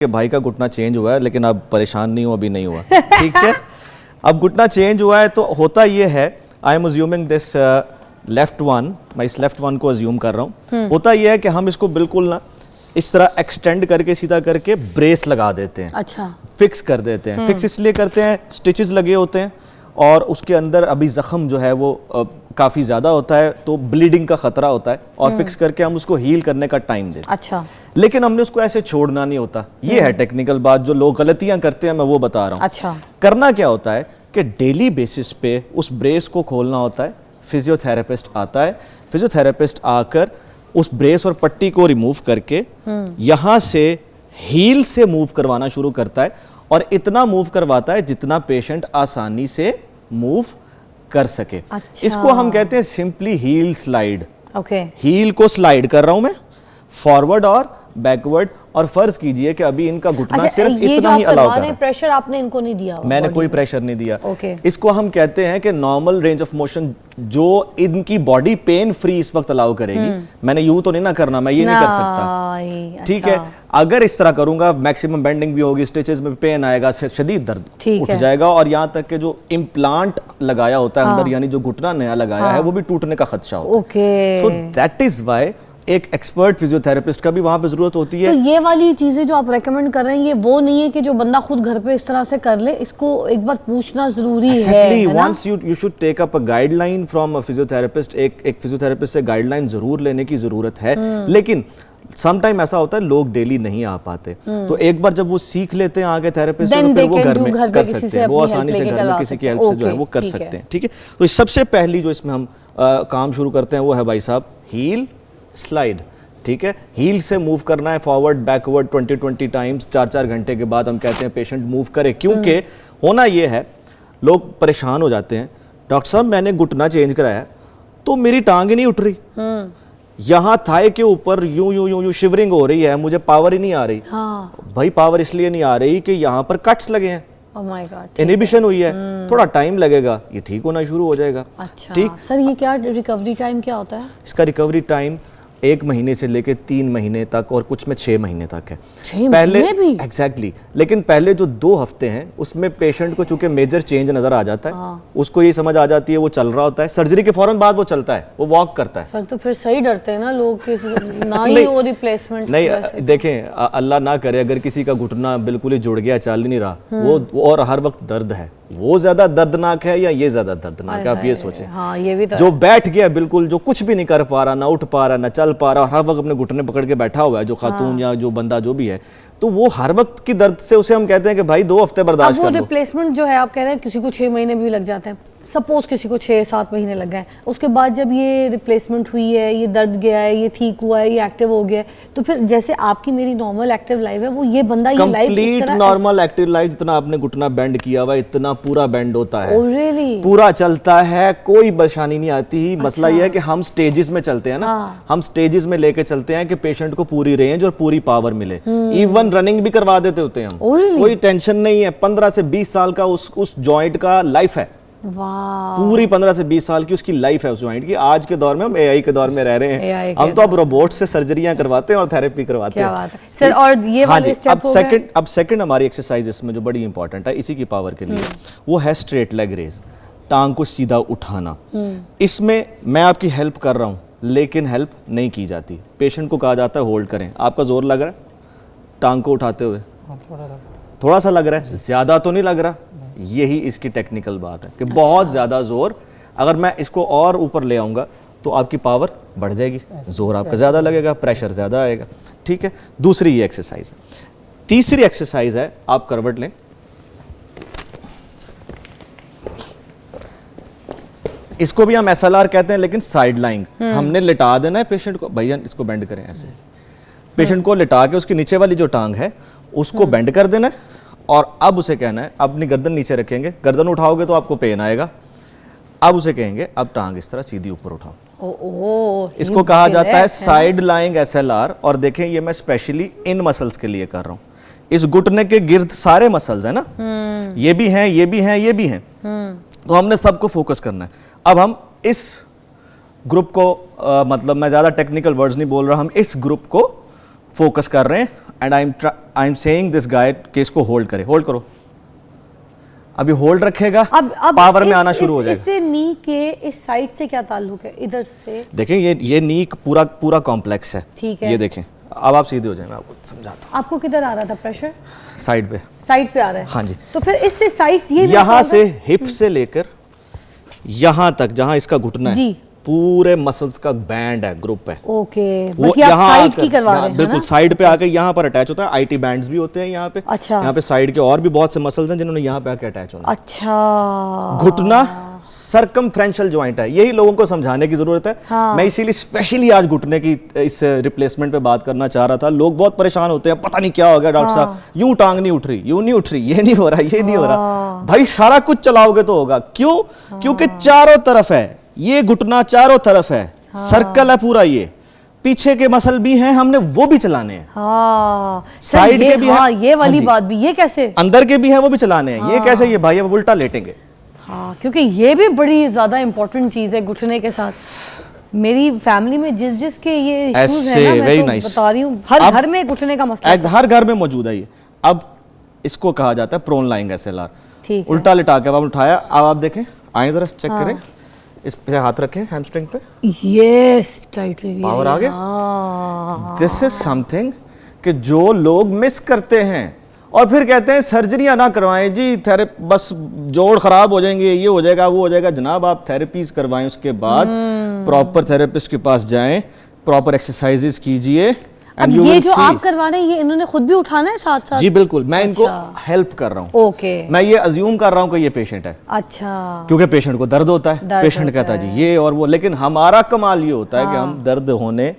कि भाई का घुटना चेंज हुआ है, लेकिन अब परेशान नहीं हो, अभी नहीं हुआ। ठीक है, अब घुटना चेंज हुआ है तो होता ये है, I am assuming this left one, मैं इस लेफ्ट वन को अज्यूम कर रहा हूँ। होता ये है कि हम इसको बिल्कुल ना इस तरह एक्सटेंड करके सीधा करके ब्रेस लगा देते हैं। अच्छा, फिक्स कर देते हैं। फिक्स इसलिए करते हैं, स्टिचेस लगे होते हैं और उसके अंदर अभी जख्म जो है वो काफ़ी ज़्यादा होता है, तो ब्लीडिंग का खतरा होता है, और फिक्स करके हम उसको हील करने का टाइम देते हैं। अच्छा, लेकिन हमने उसको ऐसे छोड़ना नहीं होता। ये है टेक्निकल बात, जो लोग गलतियां करते हैं मैं वो बता रहा हूँ। अच्छा, करना क्या होता है कि डेली बेसिस पे उस ब्रेस को खोलना होता है। फिजियोथेरेपिस्ट आता है, फिजियोथेरेपिस्ट आकर उस ब्रेस और पट्टी को रिमूव करके यहाँ से हील से मूव करवाना शुरू करता है, और इतना मूव करवाता है जितना पेशेंट आसानी से मूव कर सके। अच्छा। इसको हम कहते हैं simply heel slide. Okay, heel को स्लाइड कर रहा हूं मैं फॉरवर्ड और बैकवर्ड, और फर्ज कीजिए कि अभी इनका घुटना सिर्फ इतना ही अलाउ कर रहा है। प्रेशर आपने इनको नहीं दिया? मैंने कोई प्रेशर नहीं दिया। ओके। इसको हम कहते हैं कि नॉर्मल रेंज ऑफ मोशन जो इनकी बॉडी पेन फ्री इस वक्त अलाउ करेगी। मैंने यूं तो नहीं ना करना, मैं ये नहीं कर सकता। ठीक है, अगर इस तरह करूंगा मैक्सिमम बेंडिंग भी होगी, स्टिचेस में पेन आएगा, शदीद दर्द उठ जाएगा, और यहाँ तक कि जो इम्प्लांट लगाया होता है अंदर, यानी जो घुटना नया लगाया है, वो भी टूटने का खदशा होता है। Okay, so that is why एक एक्सपर्ट फिजियोथेरेपिस्ट का भी वहां पे जरूरत होती है। तो ये वाली चीजें जो आप रेकमेंड कर रहे हैं, ये वो नहीं है कि जो बंदा खुद घर पे इस तरह से कर ले, इसको एक बार पूछना जरूरी है ना? Once you should take up a guideline from a physiotherapist। एक फिजियोथेरेपिस्ट से गाइडलाइन जरूर लेने की जरूरत है, लेकिन समटाइम ऐसा होता है लोग डेली नहीं आ पाते, तो एक बार जब वो सीख लेते हैं आगे थेरेपिस्ट से, तो फिर वो घर में कर सकते हैं, वो आसानी से घर में किसी की हेल्प से जो है वो कर सकते हैं। ठीक है, तो सबसे पहली जो इसमें हम काम शुरू करते हैं वो है भाई साहब हील स्लाइड। ठीक है, हील से मूव करना है फॉरवर्ड बैकवर्ड 20 टाइम्स। 4 घंटे के बाद हम कहते हैं पेशेंट मूव करे, क्योंकि होना ये है, लोग परेशान हो जाते हैं, डॉक्टर साहब मैंने घुटना चेंज कराया तो मेरी टांग ही नहीं उठ रही, यहाँ थाई के ऊपर यूं यूं यूं यूं शिवरिंग हो रही है, मुझे पावर ही नहीं आ रही। भाई पावर इसलिए नहीं आ रही कि यहाँ पर कट्स लगे हैं, Oh my God, इनहिबिशन हुई है, थोड़ा टाइम लगेगा, ये ठीक होना शुरू हो जाएगा। अच्छा, ठीक सर ये क्या रिकवरी टाइम क्या होता है? इसका रिकवरी टाइम 1 महीने से लेके 3 महीने तक, और कुछ में 6 महीने तक है। 6 पहले महीने भी? एग्जैक्टली लेकिन पहले जो 2 हफ्ते हैं उसमें पेशेंट को चूंकि मेजर चेंज नजर आ जाता है, उसको ये समझ आ जाती है, वो चल रहा होता है, सर्जरी के फौरन बाद वो चलता है, वो वॉक करता है। सर तो फिर सही डरते हैं ना लोग कि ना ही वो रिप्लेसमेंट। नहीं देखें, अल्लाह ना करे अगर किसी का घुटना बिल्कुल ही जुड़ गया, चल ही नहीं रहा, वो और हर वक्त दर्द है, वो ज्यादा दर्दनाक है या ये ज्यादा दर्दनाक है, आप ये सोचें। हाँ, ये भी तो जो बैठ गया बिल्कुल, जो कुछ भी नहीं कर पा रहा, ना उठ पा रहा, ना चल पा रहा, हर वक्त अपने घुटने पकड़ के बैठा हुआ है, जो खातून या जो बंदा जो भी है, तो वो हर वक्त की दर्द से उसे हम कहते हैं कि भाई 2 हफ्ते बर्दाश्त कर लो। रिप्लेसमेंट जो है आप कह रहे हैं किसी को 6 महीने भी लग जाते हैं, सपोज किसी को 6-7 महीने लग गए, उसके बाद जब ये रिप्लेसमेंट हुई है, ये दर्द गया है, ये ठीक हुआ है, ये एक्टिव हो गया है, तो फिर जैसे आपकी मेरी नॉर्मल एक्टिव लाइफ है, वो ये बंदा ये life complete normal active life, जितना आपने घुटना बेंड किया हुआ इतना पूरा बेंड होता है। Oh, really? पूरा चलता है, कोई परेशानी नहीं आती। मसला ये है कि हम स्टेजेस में चलते हैं ना, हम स्टेजेस में लेके चलते हैं कि पेशेंट को पूरी रेंज और पूरी पावर मिले। इवन रनिंग भी करवा देते होते हैं हम। कोई टेंशन नहीं है। 15 से 20 साल का उस जॉइंट का लाइफ है। पूरी 15 से 20 साल की उसकी लाइफ है उस जॉइंट की। आज के दौर में हम एआई के दौर में रह रहे हैं, हम तो अब रोबोट से सर्जरियां करवाते हैं और थेरेपी करवाते हैं। सर और ये वाले स्टेप हो गए। अब सेकंड हमारी एक्सरसाइज इसमें जो बड़ी इंपॉर्टेंट है इसी की पावर के लिए, वो है स्ट्रेट लेग रेज, टांग को सीधा उठाना। इसमें मैं आपकी हेल्प कर रहा हूं, लेकिन हेल्प नहीं की जाती। पेशेंट को कहा जाता है होल्ड करें। आपका जोर लग रहा है टांग को उठाते हुए? थोड़ा सा लग रहा है, ज्यादा तो नहीं लग रहा। यही इसकी टेक्निकल बात है कि बहुत ज्यादा जोर, अगर मैं इसको और ऊपर ले आऊंगा तो आपकी पावर बढ़ जाएगी, जोर आपका ज्यादा लगेगा, प्रेशर ज्यादा आएगा। ठीक है, दूसरी ये एक्सरसाइज है। तीसरी एक्सरसाइज है, आप करवट लें, इसको भी हम एसएलआर कहते हैं, लेकिन साइड लाइंग। हमने लिटा देना है पेशेंट को। भैया इसको बेंड करें ऐसे, पेशेंट को लिटा के उसकी नीचे वाली जो टांग है उसको बेंड कर देना है, और अब उसे कहना है, अपनी गर्दन नीचे रखेंगे, गर्दन उठाओगे तो आपको पेन आएगा। अब उसे कहेंगे अब टांग इस तरह सीधी ऊपर उठाओ। इसको कहा जाता है साइड लाइंग एसएलआर। और देखें ये मैं स्पेशली इन मसल्स के लिए कर रहा हूं। इस घुटने के गिर्द सारे मसल्स है ना, ये भी हैं, ये भी हैं, ये भी हैं, तो हमने सबको फोकस करना है। अब हम इस ग्रुप को मतलब मैं ज्यादा टेक्निकल वर्ड्स नहीं बोल रहा, हम इस ग्रुप को फोकस कर रहे हैं and I am saying this guy कि इसको होल्ड करे, होल्ड करो, अभी होल्ड रखेगा, अब पावर में आना शुरू हो जाएगा। इससे नी के इस साइड से क्या ताल्लुक है, इधर से? देखें ये नी पूरा कॉम्प्लेक्स है, ठीक है, ये देखें। अब आप सीधे हो जाए, मैं आपको समझाता हूँ। आपको किधर आ रहा था प्रेशर? साइड पे, साइड पे आ रहा है। हाँ जी। तो फिर इससे साइड ये यहाँ से हिप से लेकर यहाँ तक जहाँ इसका घुटना है, जी, पूरे मसल्स का बैंड है, ग्रुप है। ओके, वो यहाँ साइड की करवा रहे हैं, बिल्कुल साइड पे आके यहाँ पर अटैच होता है। आईटी बैंड्स भी होते हैं यहाँ पे। अच्छा, यहाँ पे साइड के और भी बहुत से मसल्स हैं जिन्होंने यहाँ पे आके अटैच होना। अच्छा, घुटना सर्कमफ्रेंशियल जॉइंट है, यही लोगों को समझाने की जरूरत है। हाँ। मैं इसीलिए स्पेशली आज घुटने की इस रिप्लेसमेंट पे बात करना चाह रहा था। लोग बहुत परेशान होते हैं, पता नहीं क्या हो गया डॉक्टर साहब, यूं टांग नहीं उठ रही, यूं नहीं उठ रही, ये नहीं हो रहा, ये नहीं हो रहा। भाई सारा कुछ चलाओगे तो होगा। क्यों? क्योंकि चारों तरफ है, ये घुटना चारों तरफ है, सर्कल है पूरा, ये पीछे के मसल भी हैं, हमने वो भी चलाने हैं। हाँ, साइड के भी हैं, ये वाली बात भी, ये कैसे? अंदर के भी हैं, वो भी चलाने हैं। ये कैसे? ये भाई अब उल्टा लेटेंगे। हाँ, क्योंकि ये भी बड़ी ज्यादा इंपॉर्टेंट चीज है घुटने के साथ। मेरी फैमिली में जिस के ये इश्यूज है ना, मैं तो बता रही हूँ, हर घर में घुटने का मसला है। हर घर में मौजूद है ये। अब इसको कहा जाता है प्रोन लाइंग SLR। ठीक है, उल्टा लिटा के अब उठाया। अब आप देखें, आए जरा चेक करें, इस पे हाथ रखें हैमस्ट्रिंग पे, यस, टाइटली, पावर आ गया। दिस इज समथिंग कि जो लोग मिस करते हैं और फिर कहते हैं सर्जरियां ना करवाएं जी, थेरेपी, बस जोड़ खराब हो जाएंगे, ये हो जाएगा, वो हो जाएगा। जनाब आप थेरेपीज करवाएं, उसके बाद प्रॉपर थेरेपिस्ट के पास जाएं, प्रॉपर एक्सरसाइजेस कीजिए। अब ये जो आप करवा रहे हैं, ये इन्होंने खुद भी उठाना है साथ साथ? जी बिल्कुल, मैं इनको हेल्प कर रहा हूँ। ओके, मैं ये अज्यूम कर रहा हूँ कि ये पेशेंट है। अच्छा, क्योंकि पेशेंट को दर्द होता है, पेशेंट कहता है जी ये और वो, लेकिन हमारा कमाल ये होता है कि हम दर्द होने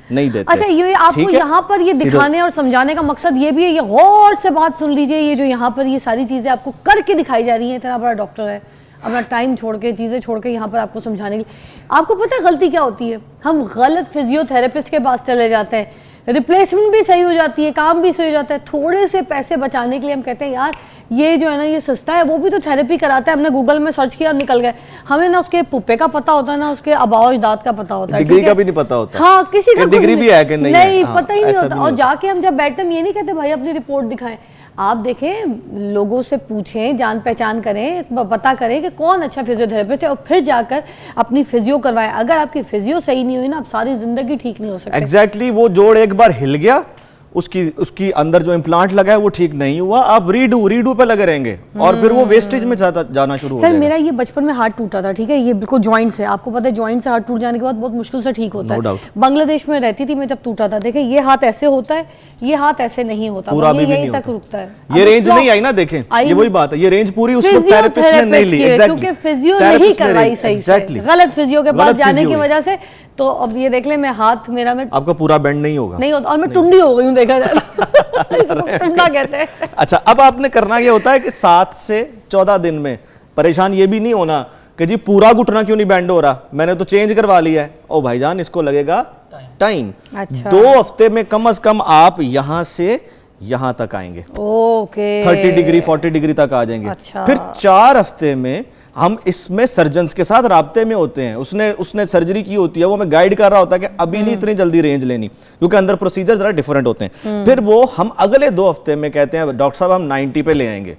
नहीं देते। अच्छा, ये आपको यहाँ पर ये दिखाने और समझाने का मकसद ये भी है, ये गौर से बात सुन लीजिए, ये जो यहाँ पर ये सारी चीजें आपको करके दिखाई जा रही हैं, इतना बड़ा डॉक्टर है, अपना टाइम छोड़ के, चीजें छोड़ के यहाँ पर आपको समझाने के लिए। आपको पता है गलती क्या होती है? हम गलत फिजियोथेरेपिस्ट के पास चले जाते हैं, रिप्लेसमेंट भी सही हो जाती है, काम भी सही हो जाता है, थोड़े से पैसे बचाने के लिए हम कहते हैं यार ये जो है ना ये सस्ता है, वो भी तो थेरेपी कराता है, हमने गूगल में सर्च किया और निकल गए। हमें ना उसके पुप्पे का पता होता है, ना उसके आबाओ अजदाद का पता होता है, डिग्री का भी नहीं पता होता। हाँ, किसी का डिग्री भी है कि नहीं है, पता ही नहीं होता। और जाके हम जब बैठते हम ये नहीं कहते भाई अपनी रिपोर्ट दिखाएं। आप देखें, लोगों से पूछें, जान पहचान करें, पता करें कि कौन अच्छा फिजियोथेरेपिस्ट है और फिर जाकर अपनी फिजियो करवाएं। अगर आपकी फिजियो सही नहीं हुई ना, आप सारी जिंदगी ठीक नहीं हो सकते। एग्जैक्टली, वो जोड़ एक बार हिल गया, उसकी अंदर जो इम्प्लांट लगा है वो ठीक नहीं हुआ, आप रीडू पे लगे रहेंगे और फिर वो वेस्टेज में जाना शुरू हो जाएगा। सर मेरा ये बचपन में हाथ टूटा था, ठीक है, ये बिल्कुल जॉइंट से, आपको पता है जॉइंट से हाथ टूट जाने के बाद बहुत मुश्किल से ठीक होता है। बांग्लादेश में रहती थी मैं जब टूटा था, देखें ये हाथ ऐसे होता है, ये हाथ ऐसे नहीं होता, पूरा भी यहीं नहीं तक रुकता है। ये रेंज नहीं आई ना, देखें ये वही बात है, ये रेंज पूरी उस वक्त थेरेपिस्ट ने नहीं ली, क्योंकि फिजियो नहीं करवाई सही से, गलत फिजियो के पास जाने की वजह से। तो अब ये देख ले, मैं हाथ मेरा में आपका पूरा बेंड नहीं होगा, नहीं होता, और मैं टुंडी हो गई हूँ, देखा जाए टुंडा कहते हैं। अच्छा, अब आपने करना ये होता है कि 7 से 14 दिन में, परेशान ये भी नहीं होना कि जी पूरा घुटना क्यों नहीं बैंड हो रहा, मैंने तो चेंज करवा लिया है। ओ भाईजान, इसको लगेगा टाइम। अच्छा, 2 हफ्ते में कम से कम आप यहाँ से यहाँ तक आएंगे। ओके, 30 डिग्री 40 डिग्री तक आ जाएंगे। अच्छा। फिर 4 हफ्ते में हम इसमें सर्जन्स के साथ राब्ते में होते हैं, उसने सर्जरी की होती है, वो हमें गाइड कर रहा होता है कि अभी नहीं इतनी जल्दी रेंज लेनी, क्योंकि अंदर प्रोसीजर जरा डिफरेंट होते हैं। फिर वो हम अगले 2 हफ्ते में कहते हैं डॉक्टर साहब हम 90 पे ले आएंगे,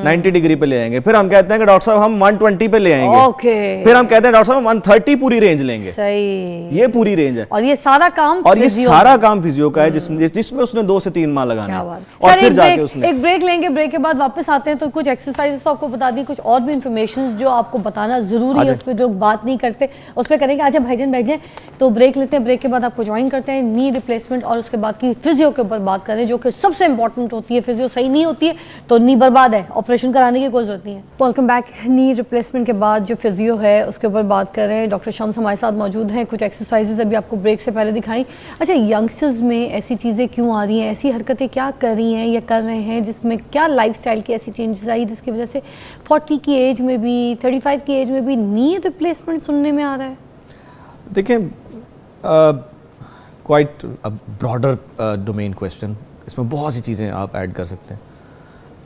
90 डिग्री पे ले आएंगे। फिर हम कहते हैं कि डॉक्टर साहब हम 120 पे ले आएंगे। ओके, फिर हम कहते हैं डॉक्टर साहब 130 पूरी रेंज लेंगे। सही, ये पूरी रेंज है। और ये सारा काम फिजियो का है, जिसमें उसने 2 से 3 माह लगाने हैं। और फिर जाके उसने एक ब्रेक लेंगे, ब्रेक के बाद वापस आते हैं तो कुछ एक्सरसाइजेस तो आपको बता दी, कुछ और भी इंफॉर्मेशन जो आपको बताना जरूरी है, उस पर लोग बात नहीं करते, उस पर करेंगे। अच्छा भाईजान बैठ जाए, तो ब्रेक लेते हैं, ब्रेक के बाद आपको ज्वाइन करते हैं नी रिप्लेसमेंट और उसके बाद की फिजियो के ऊपर बात करें, जो कि सबसे इंपॉर्टेंट होती है। फिजियो सही नहीं होती है तो नी बर्बाद है, ऑपरेशन कराने की कोई जरूरत नहीं है। Welcome back. नी रिप्लेसमेंट के बाद जो फिजियो है उसके ऊपर बात कर रहे हैं, डॉक्टर शम्स हमारे साथ मौजूद हैं। कुछ एक्सरसाइजेज अभी आपको ब्रेक से पहले दिखाई। अच्छा, यंगस्टर्स में ऐसी चीज़ें क्यों आ रही हैं, ऐसी हरकतें क्या कर रही हैं या कर रहे हैं, जिसमें क्या लाइफस्टाइल की ऐसी चेंजेस आई जिसकी वजह से 40 की एज में भी, 35 की एज में भी नी रिप्लेसमेंट सुनने में आ रहा है? देखें, क्वाइट ब्रॉडर डोमेन क्वेश्चन, इसमें बहुत सी चीज़ें आप ऐड कर सकते हैं।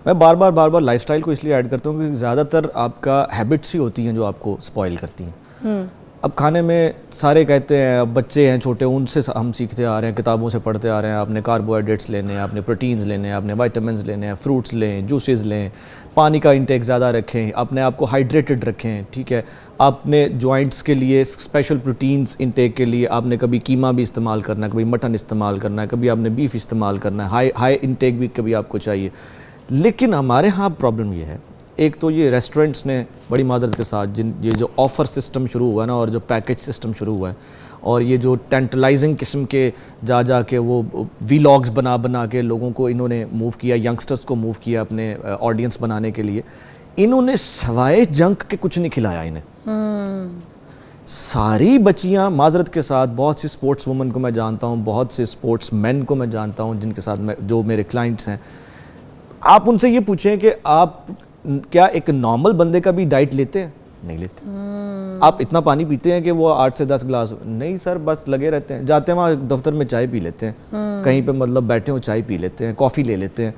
मैं बार बार लाइफस्टाइल को इसलिए ऐड करता हूँ क्योंकि ज़्यादातर आपका हैबिट्स ही होती हैं जो आपको स्पॉइल करती हैं। अब खाने में सारे कहते हैं, अब बच्चे हैं छोटे, उनसे हम सीखते आ रहे हैं, किताबों से पढ़ते आ रहे हैं, आपने कार्बोहाइड्रेट्स लेने हैं, आपने प्रोटीन्स लेने हैं, आपने विटामिन्स लेने हैं, फ्रूट्स लें, जूसेस लें, पानी का इंटेक ज़्यादा रखें, अपने आप को हाइड्रेटेड रखें, ठीक है। आपने जॉइंट्स के लिए स्पेशल प्रोटीन्स इंटेक के लिए आपने कभी कीमा भी इस्तेमाल करना है, कभी मटन इस्तेमाल करना है, कभी आपने बीफ इस्तेमाल करना है, हाई इंटेक भी कभी आपको चाहिए। लेकिन हमारे यहाँ प्रॉब्लम ये है, एक तो ये रेस्टोरेंट्स ने बड़ी माजरत के साथ ये जो ऑफ़र सिस्टम शुरू हुआ है ना, और जो पैकेज सिस्टम शुरू हुआ है, और ये जो टेंटलाइजिंग किस्म के जा के वो वीलॉग्स बना के लोगों को इन्होंने मूव किया, यंगस्टर्स को मूव किया अपने ऑडियंस बनाने के लिए, इन्होंने सवाए जंक के कुछ नहीं खिलाया इन्हें। सारी बच्चियां माजरत के साथ, बहुत सी स्पोर्ट्स वुमन को मैं जानता हूँ, बहुत से स्पोर्ट्स मैन को मैं जानता हूँ जिनके साथ जो मेरे क्लाइंट्स हैं, आप उनसे ये पूछें कि आप क्या एक नॉर्मल बंदे का भी डाइट लेते हैं? नहीं लेते। आप इतना पानी पीते हैं कि वो 8 से 10 गिलास? नहीं सर, बस लगे रहते हैं, जाते हैं वहाँ दफ्तर में चाय पी लेते हैं, कहीं पे मतलब बैठे हो चाय पी लेते हैं, कॉफ़ी ले लेते हैं।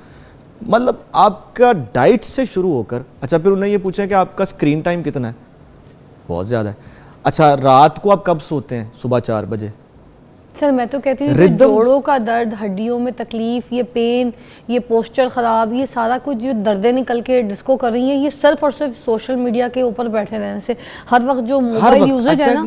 मतलब आपका डाइट से शुरू होकर, अच्छा फिर उन्हें ये पूछें कि आपका स्क्रीन टाइम कितना है? बहुत ज़्यादा है। अच्छा रात को आप कब सोते हैं? सुबह 4 बजे। सर मैं तो कहती हूँ कि जोड़ों का दर्द, हड्डियों में तकलीफ, ये पेन, ये पोस्चर ख़राब, ये सारा कुछ जो दर्दें निकल के डिस्को कर रही हैं, ये सिर्फ और सिर्फ सोशल मीडिया के ऊपर बैठे रहने से, हर वक्त जो मोबाइल यूजेज है ना,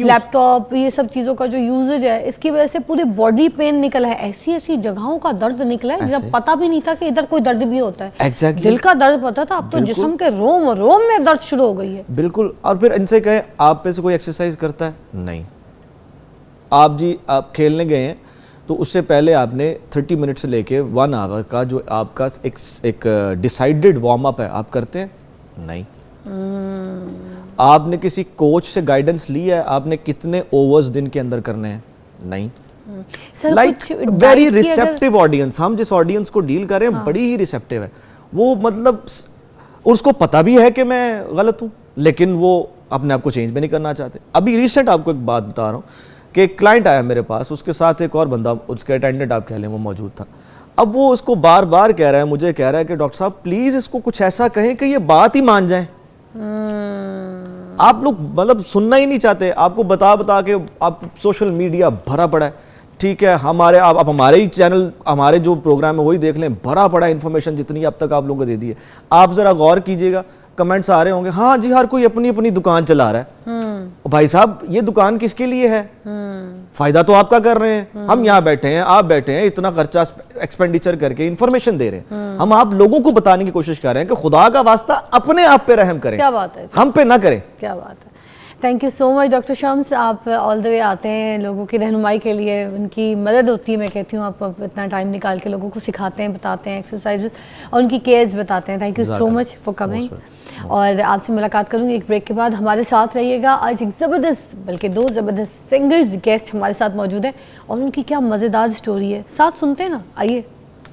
लैपटॉप, ये सब चीज़ों का जो यूजेज है, इसकी वजह से पूरी बॉडी पेन निकला है, ऐसी ऐसी जगहों का दर्द निकला है जब पता भी नहीं था कि इधर कोई दर्द भी होता है। दिल का दर्द पता था, अब तो जिस्म के रोम रोम में दर्द शुरू हो गई है। बिल्कुल। और फिर इनसे कहें आप पे से कोई एक्सरसाइज करता है? नहीं। आप खेलने गए हैं तो उससे पहले आपने 30 मिनट से लेके 1 आवर का जो आपका एक डिसाइडेड वार्म अप है, आप करते हैं? नहीं। आपने किसी कोच से गाइडेंस ली है? आपने कितने ओवर्स दिन के अंदर करने हैं? नहीं। लाइक वेरी रिसेप्टिव ऑडियंस, हम जिस ऑडियंस को डील कर रहे हैं बड़ी ही रिसेप्टिव है, वो मतलब उसको पता भी है कि मैं गलत हूँ, लेकिन वो अपने आप को चेंज भी नहीं करना चाहते। अभी रिसेंट आपको एक बात बता रहा हूँ कि एक क्लाइंट आया मेरे पास, उसके साथ एक और बंदा, उसके अटेंडेंट आप कह लें, वो मौजूद था। अब वो उसको बार बार कह रहा है, मुझे कह रहा है कि डॉक्टर साहब प्लीज़ इसको कुछ ऐसा कहें कि ये बात ही मान जाए। आप लोग मतलब सुनना ही नहीं चाहते, आपको बता के आप सोशल मीडिया भरा पड़ा है, ठीक है। आप हमारे ही चैनल, हमारे जो प्रोग्राम है वही देख लें, भरा पड़ा है इन्फॉर्मेशन जितनी अब तक आप लोगों को दे दी है। आप ज़रा गौर कीजिएगा, कमेंट्स आ रहे होंगे, हाँ जी हर कोई अपनी अपनी दुकान चला रहा है। भाई साहब ये दुकान किसके लिए है? फायदा तो आपका कर रहे हैं, हम यहाँ बैठे हैं, आप बैठे हैं, इतना खर्चा एक्सपेंडिचर करके इंफॉर्मेशन दे रहे हैं, हम आप लोगों को बताने की कोशिश कर रहे हैं कि खुदा का वास्ता अपने आप पे रहम करें। क्या बात है, हम पे ना करें। क्या बात है। Thank you so much doctor Shams, आप ऑल द वे आते हैं लोगों की रहनुमाई के लिए, उनकी मदद होती है। मैं कहती हूँ आप इतना टाइम निकाल के लोगों को सिखाते हैं, बताते हैं एक्सरसाइजेस और उनकी केयर्स बताते हैं। Thank you so much for coming. और आपसे मुलाकात करूँगी एक ब्रेक के बाद। हमारे साथ रहिएगा, आज एक ज़बरदस्त, बल्कि 2 ज़बरदस्त सिंगर्स गेस्ट हमारे साथ मौजूद हैं और उनकी क्या मज़ेदार स्टोरी है, साथ सुनते हैं ना, आइए।